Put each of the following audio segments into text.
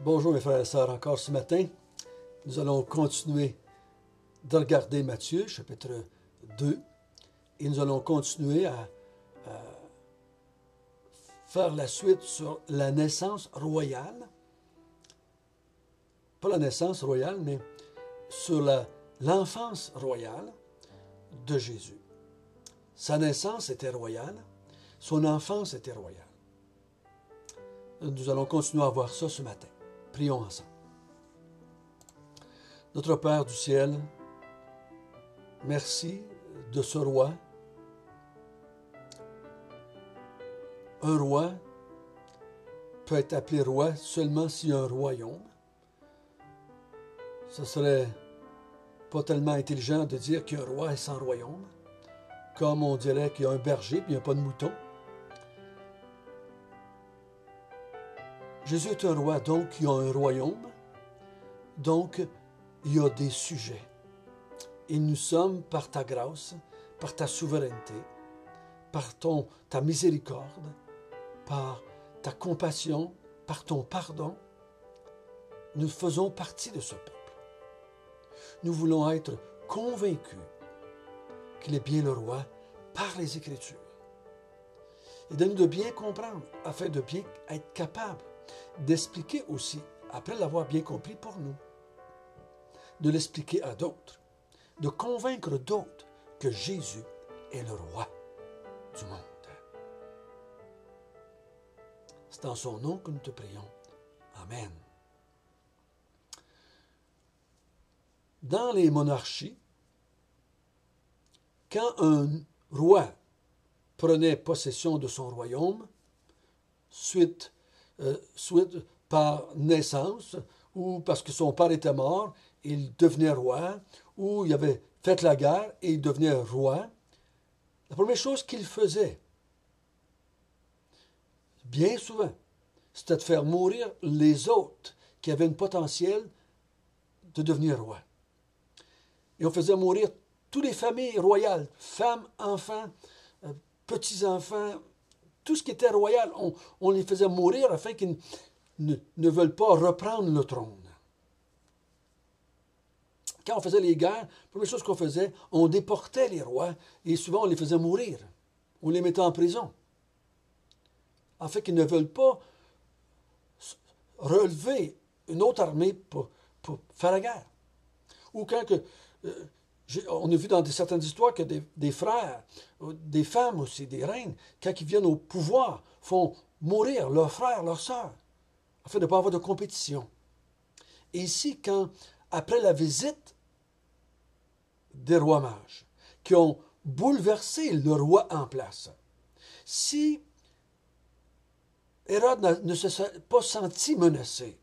Bonjour mes frères et sœurs, encore ce matin, nous allons continuer de regarder Matthieu, chapitre 2, et nous allons continuer à faire la suite sur la naissance royale. Pas la naissance royale, mais sur l'enfance royale de Jésus. Sa naissance était royale, son enfance était royale. Nous allons continuer à voir ça ce matin. Prions ensemble. Notre Père du ciel, merci de ce roi. Un roi peut être appelé roi seulement s'il y a un royaume. Ce serait pas tellement intelligent de dire qu'il y a un roi sans royaume, comme on dirait qu'il y a un berger et il n'y a pas de mouton. Jésus est un roi, donc il y a un royaume, donc il y a des sujets. Et nous sommes, par ta grâce, par ta souveraineté, par ta miséricorde, par ta compassion, par ton pardon, nous faisons partie de ce peuple. Nous voulons être convaincus qu'il est bien le roi par les Écritures. Et donne-nous de bien comprendre, afin de bien être capable d'expliquer aussi, après l'avoir bien compris pour nous, de l'expliquer à d'autres, de convaincre d'autres que Jésus est le roi du monde. C'est en son nom que nous te prions. Amen. Dans les monarchies, quand un roi prenait possession de son royaume, suite par naissance, ou parce que son père était mort, il devenait roi, ou il avait fait la guerre et il devenait roi, la première chose qu'il faisait, bien souvent, c'était de faire mourir les autres qui avaient un potentiel de devenir roi. Et on faisait mourir toutes les familles royales, femmes, enfants, petits-enfants, tout ce qui était royal, on les faisait mourir afin qu'ils ne veulent pas reprendre le trône. Quand on faisait les guerres, la première chose qu'on faisait, on déportait les rois et souvent on les faisait mourir. On les mettait en prison. Afin qu'ils ne veulent pas relever une autre armée pour faire la guerre. Ou quand on a vu dans certaines histoires que des frères, des femmes aussi, des reines, quand ils viennent au pouvoir, font mourir leurs frères, leurs sœurs, afin de ne pas avoir de compétition. Et ici, après la visite des rois mages, qui ont bouleversé le roi en place, si Hérode ne se serait pas senti menacé,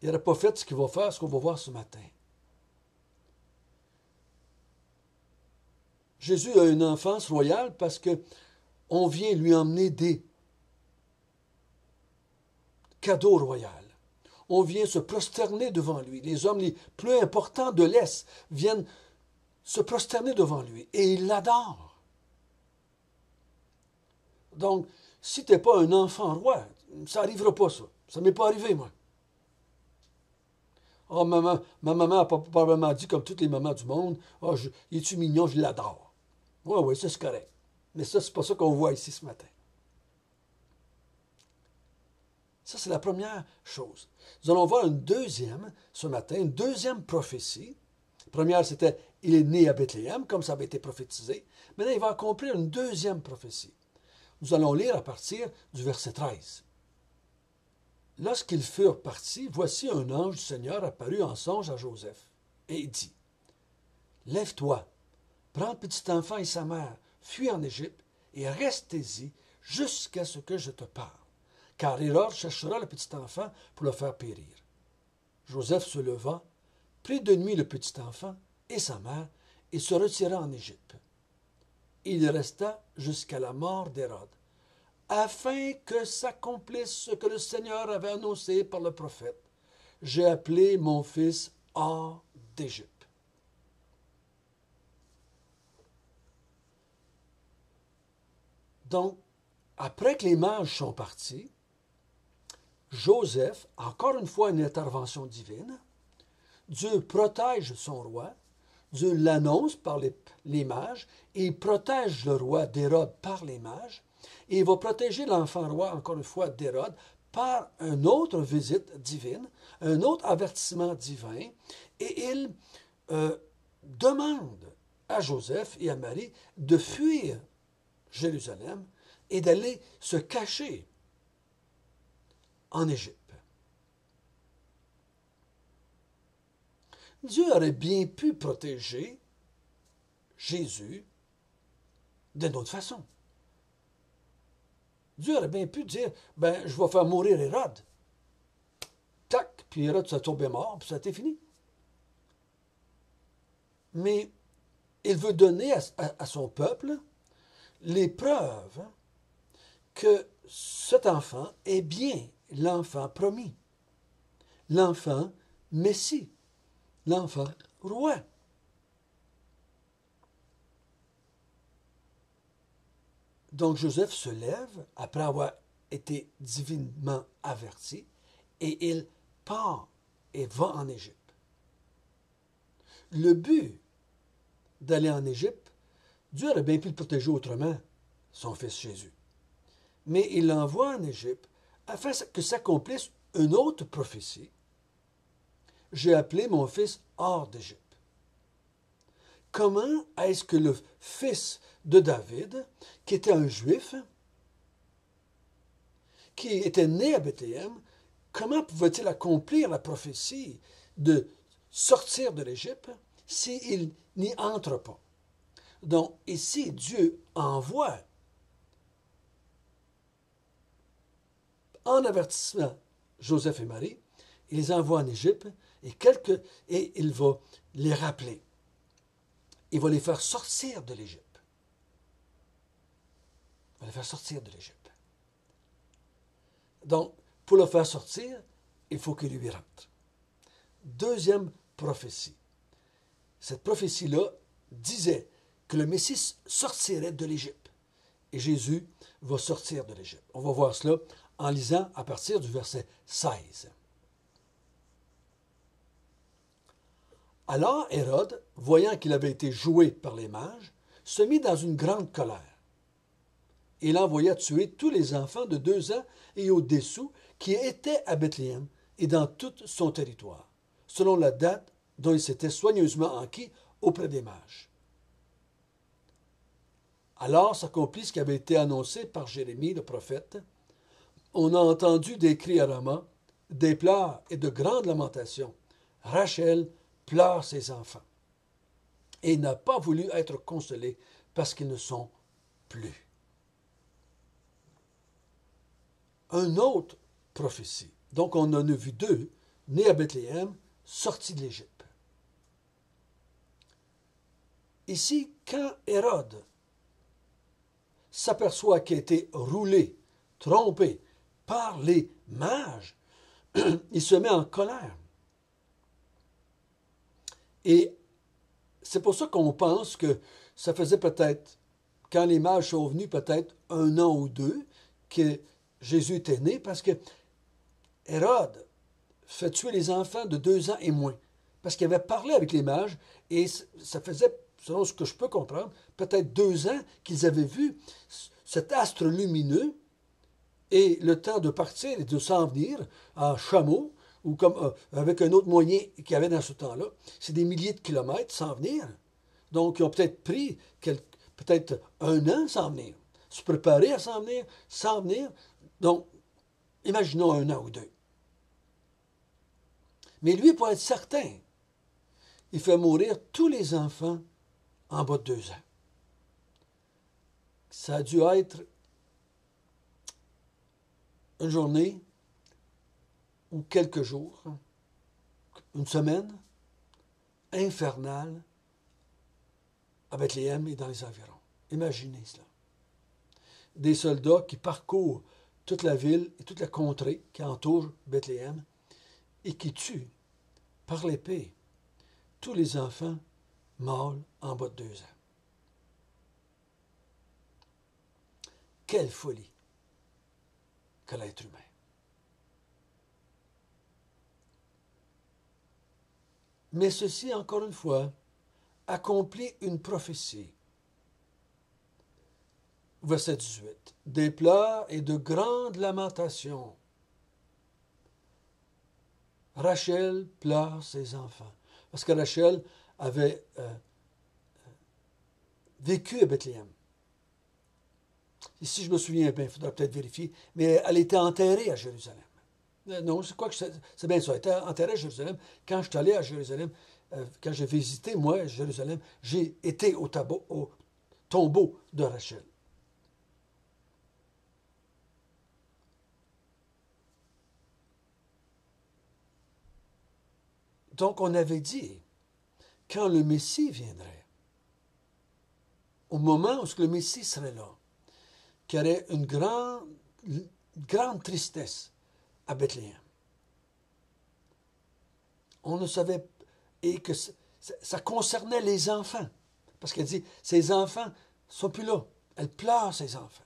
il n'aurait pas fait ce qu'il va faire, ce qu'on va voir ce matin. Jésus a une enfance royale parce qu'on vient lui emmener des cadeaux royaux. On vient se prosterner devant lui. Les hommes les plus importants de l'Est viennent se prosterner devant lui et ils l'adorent. Donc, si tu n'es pas un enfant roi, ça n'arrivera pas ça. Ça ne m'est pas arrivé, moi. Oh, ma maman a probablement dit, comme toutes les mamans du monde, oh, il est-tu mignon, je l'adore. Oui, ça c'est correct. Mais ça, c'est pas ça qu'on voit ici ce matin. Ça, c'est la première chose. Nous allons voir une deuxième, ce matin, une deuxième prophétie. La première, c'était, il est né à Bethléem, comme ça avait été prophétisé. Maintenant, il va accomplir une deuxième prophétie. Nous allons lire à partir du verset 13. Lorsqu'ils furent partis, voici un ange du Seigneur apparut en songe à Joseph, et il dit, « Lève-toi, prends le petit enfant et sa mère, fuis en Égypte, et restez-y jusqu'à ce que je te parle, car Hérode cherchera le petit enfant pour le faire périr. » Joseph se leva, prit de nuit le petit enfant et sa mère, et se retira en Égypte. Il resta jusqu'à la mort d'Hérode, afin que s'accomplisse ce que le Seigneur avait annoncé par le prophète. J'ai appelé mon fils hors d'Égypte. Donc, après que les mages sont partis, Joseph, encore une fois une intervention divine, Dieu protège son roi, Dieu l'annonce par les mages, et il protège le roi d'Hérode par les mages, et il va protéger l'enfant roi, encore une fois, d'Hérode, par une autre visite divine, un autre avertissement divin, et il demande à Joseph et à Marie de fuir Jérusalem et d'aller se cacher en Égypte. Dieu aurait bien pu protéger Jésus d'une autre façon. Dieu aurait bien pu dire, ben, je vais faire mourir Hérode. Tac, puis Hérode s'est tombé mort, puis ça a été fini. Mais il veut donner à son peuple les preuves que cet enfant est bien l'enfant promis, l'enfant Messie, l'enfant roi. Donc Joseph se lève après avoir été divinement averti et il part et va en Égypte. Le but d'aller en Égypte, Dieu aurait bien pu le protéger autrement, son fils Jésus. Mais il l'envoie en Égypte afin que s'accomplisse une autre prophétie. J'ai appelé mon fils hors d'Égypte. Comment est-ce que le fils de David, qui était un juif, qui était né à Bethléem, comment pouvait-il accomplir la prophétie de sortir de l'Égypte s'il n'y entre pas? Donc ici, Dieu envoie en avertissement Joseph et Marie, il les envoie en Égypte et il va les rappeler. Il va les faire sortir de l'Égypte. Il va les faire sortir de l'Égypte. Donc, pour le faire sortir, il faut qu'il lui rentre. Deuxième prophétie. Cette prophétie-là disait que le Messie sortirait de l'Égypte. Et Jésus va sortir de l'Égypte. On va voir cela en lisant à partir du verset 16. Alors Hérode, voyant qu'il avait été joué par les mages, se mit dans une grande colère. Il envoya tuer tous les enfants de 2 ans et au-dessous qui étaient à Bethléem et dans tout son territoire, selon la date dont il s'était soigneusement enquis auprès des mages. Alors s'accomplit ce qui avait été annoncé par Jérémie le prophète. On a entendu des cris à Rama, des pleurs et de grandes lamentations. Rachel pleure ses enfants et n'a pas voulu être consolée parce qu'ils ne sont plus. Une autre prophétie. Donc on en a vu 2, nés à Bethléem, sortis de l'Égypte. Ici, quand Hérode s'aperçoit qu'il a été roulé, trompé par les mages, il se met en colère. Et c'est pour ça qu'on pense que ça faisait peut-être, quand les mages sont venus, peut-être 1 an ou 2, que Jésus était né, parce que Hérode fait tuer les enfants de 2 ans et moins, parce qu'il avait parlé avec les mages, et ça faisait, selon ce que je peux comprendre, peut-être 2 ans qu'ils avaient vu cet astre lumineux, et le temps de partir et de s'en venir en chameau, ou comme avec un autre moyen qu'il y avait dans ce temps-là, c'est des milliers de kilomètres sans venir. Donc, ils ont peut-être pris peut-être 1 an sans venir, se préparer à s'en venir, sans venir. Donc, imaginons 1 an ou 2. Mais lui, pour être certain, il fait mourir tous les enfants en bas de 2 ans. Ça a dû être une journée ou quelques jours, une semaine, infernale à Bethléem et dans les environs. Imaginez cela. Des soldats qui parcourent toute la ville et toute la contrée qui entoure Bethléem et qui tuent par l'épée tous les enfants mâles en bas de 2 ans. Quelle folie! que l'être humain. Mais ceci, encore une fois, accomplit une prophétie. Verset 18. Des pleurs et de grandes lamentations. Rachel pleure ses enfants. Parce que Rachel avait vécu à Bethléem. Et si je me souviens bien, il faudra peut-être vérifier, mais elle était enterrée à Jérusalem. Non, c'est quoi que c'est bien ça. Elle était enterrée à Jérusalem. Quand je suis allé à Jérusalem, quand j'ai visité, moi, Jérusalem, j'ai été au tombeau de Rachel. Donc, on avait dit, quand le Messie viendrait, au moment où le Messie serait là, qu'il y aurait une grande tristesse à Bethléem. On ne savait, et que ça concernait les enfants. Parce qu'elle dit, ces enfants ne sont plus là. Elle pleure, ces enfants.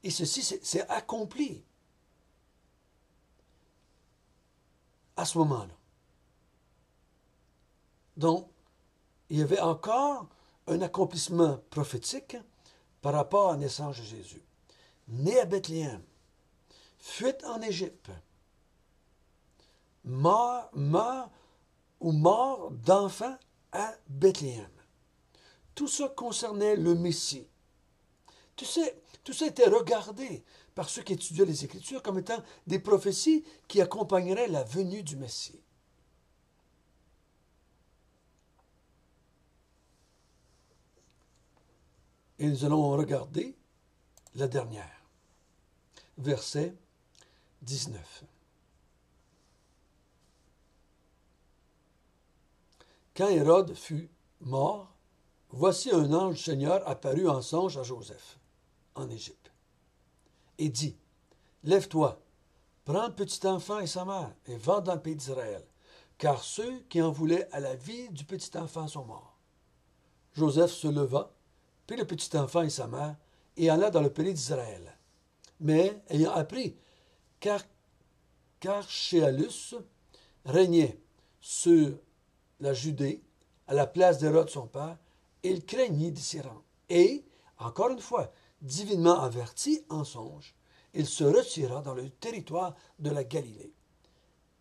Et ceci, c'est accompli à ce moment-là. Donc, il y avait encore un accomplissement prophétique par rapport à la naissance de Jésus. Né à Bethléem, fuite en Égypte, mort d'enfants à Bethléem. Tout ça concernait le Messie. Tout ça était regardé par ceux qui étudiaient les Écritures comme étant des prophéties qui accompagneraient la venue du Messie. Et nous allons regarder la dernière. Verset 19. Quand Hérode fut mort, voici un ange du Seigneur apparut en songe à Joseph, en Égypte, et dit, « Lève-toi, prends le petit enfant et sa mère, et va dans le pays d'Israël, car ceux qui en voulaient à la vie du petit enfant sont morts. » Joseph se leva, prit le petit enfant et sa mère, et alla dans le pays d'Israël. Mais, ayant appris qu'Archéalus régnait sur la Judée, à la place d'Hérode son père, il craignit de s'y rendre. Et, encore une fois, divinement averti en songe, il se retira dans le territoire de la Galilée.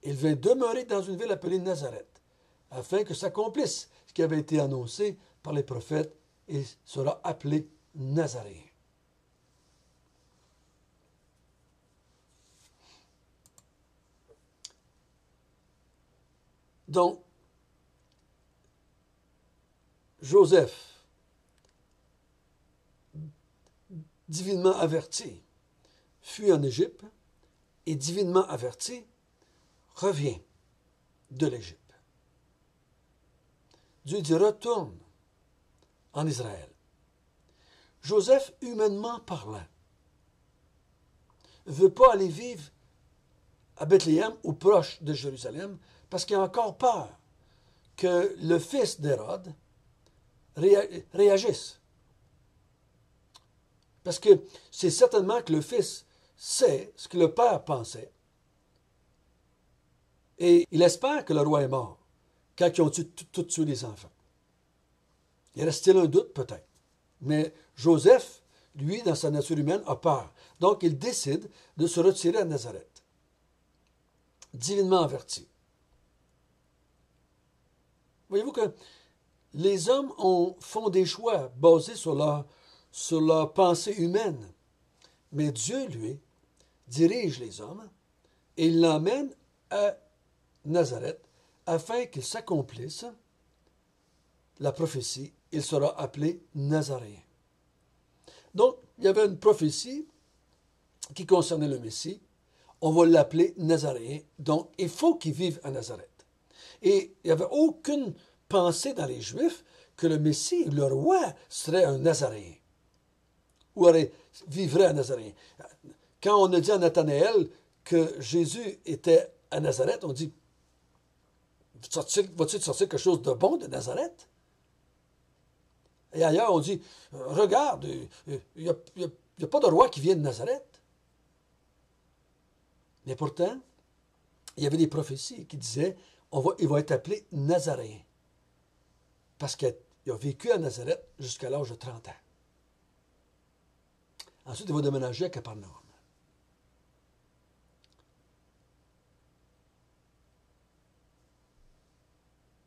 Il vint demeurer dans une ville appelée Nazareth, afin que s'accomplisse ce qui avait été annoncé par les prophètes, et sera appelé Nazaréen. Donc, Joseph, divinement averti, fuit en Égypte et divinement averti revient de l'Égypte. Dieu dit retourne en Israël. Joseph, humainement parlant, ne veut pas aller vivre à Bethléem ou proche de Jérusalem parce qu'il a encore peur que le fils d'Hérode réagisse. Parce que c'est certainement que le fils sait ce que le père pensait. Et il espère que le roi est mort quand ils ont tué les enfants. Il reste-t-il un doute? Peut-être. Mais Joseph, lui, dans sa nature humaine, a peur. Donc, il décide de se retirer à Nazareth. Divinement averti. Voyez-vous que les hommes font des choix basés sur leur pensée humaine. Mais Dieu, lui, dirige les hommes et il l'emmène à Nazareth afin qu'il s'accomplisse la prophétie. Il sera appelé Nazaréen. Donc, il y avait une prophétie qui concernait le Messie. On va l'appeler Nazaréen. Donc, il faut qu'il vive à Nazareth. Et il n'y avait aucune pensée dans les Juifs que le Messie, le roi, serait un Nazaréen. Ou vivrait à Nazaréen. Quand on a dit à Nathanaël que Jésus était à Nazareth, on dit, va-t-il sortir quelque chose de bon de Nazareth? Et ailleurs, on dit, regarde, il n'y a pas de roi qui vient de Nazareth. Mais pourtant, il y avait des prophéties qui disaient il va être appelé Nazaréen. Parce qu'il a vécu à Nazareth jusqu'à l'âge de 30 ans. Ensuite, il va déménager à Capernaum.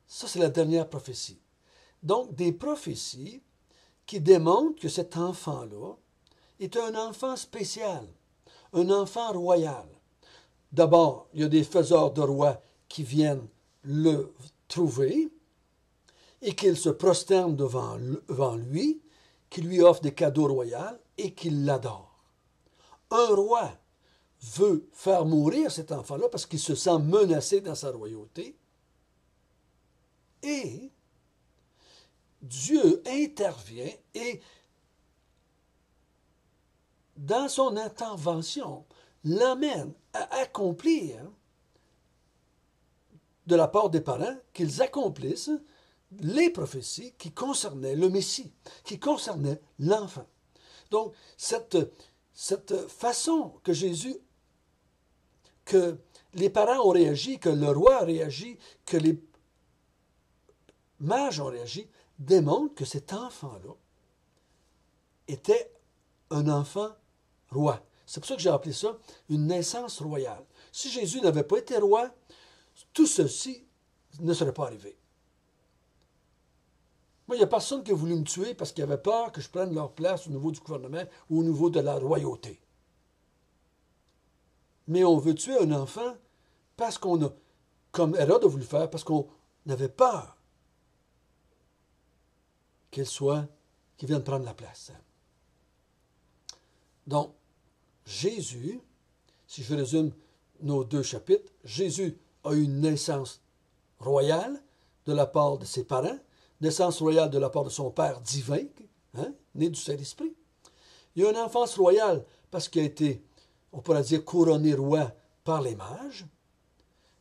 Ça, c'est la dernière prophétie. Donc, des prophéties qui démontrent que cet enfant-là est un enfant spécial, un enfant royal. D'abord, il y a des faiseurs de rois qui viennent le trouver et qu'ils se prosternent devant lui, qui lui offrent des cadeaux royaux et qu'ils l'adorent. Un roi veut faire mourir cet enfant-là parce qu'il se sent menacé dans sa royauté. Et Dieu intervient et, dans son intervention, l'amène à accomplir, de la part des parents, qu'ils accomplissent les prophéties qui concernaient le Messie, qui concernaient l'enfant. Donc, cette façon que que les parents ont réagi, que le roi a réagi, que les mages ont réagi, démontre que cet enfant-là était un enfant roi. C'est pour ça que j'ai appelé ça une naissance royale. Si Jésus n'avait pas été roi, tout ceci ne serait pas arrivé. Moi, il n'y a personne qui a voulu me tuer parce qu'il avait peur que je prenne leur place au niveau du gouvernement ou au niveau de la royauté. Mais on veut tuer un enfant parce qu'on a, comme Hérode a voulu faire, parce qu'on avait peur qu'il vienne prendre la place. Donc, Jésus, si je résume nos deux chapitres, Jésus a eu une naissance royale de la part de ses parents, naissance royale de la part de son Père divin, né du Saint-Esprit. Il a une enfance royale parce qu'il a été, on pourrait dire, couronné roi par les mages.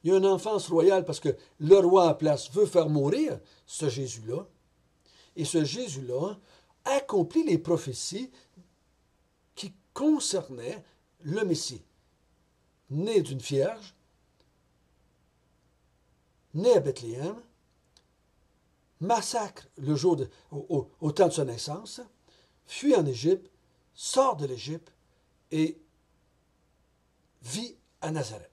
Il a une enfance royale parce que le roi en place veut faire mourir ce Jésus-là. Et ce Jésus-là accomplit les prophéties qui concernaient le Messie. Né d'une vierge, né à Bethléem, massacre le jour au temps de sa naissance, fuit en Égypte, sort de l'Égypte et vit à Nazareth.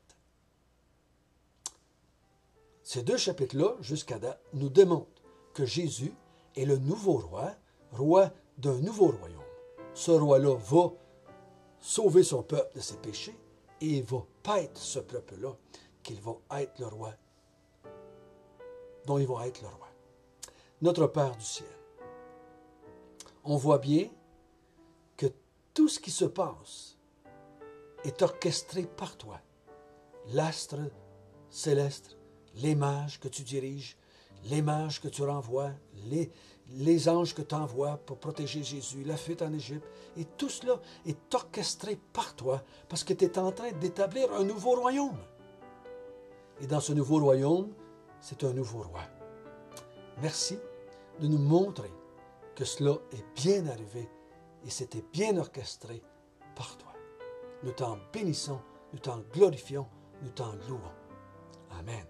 Ces deux chapitres-là, jusqu'à date, nous démontrent que Jésus est le nouveau roi, roi d'un nouveau royaume. Ce roi-là va sauver son peuple de ses péchés et il va paître ce peuple-là qu'il va être le roi, dont il va être le roi. Notre Père du ciel, on voit bien que tout ce qui se passe est orchestré par toi. L'astre céleste, les mages que tu diriges, les mages que tu renvoies, les anges que tu envoies pour protéger Jésus, la fuite en Égypte, et tout cela est orchestré par toi parce que tu es en train d'établir un nouveau royaume. Et dans ce nouveau royaume, c'est un nouveau roi. Merci de nous montrer que cela est bien arrivé et c'était bien orchestré par toi. Nous t'en bénissons, nous t'en glorifions, nous t'en louons. Amen.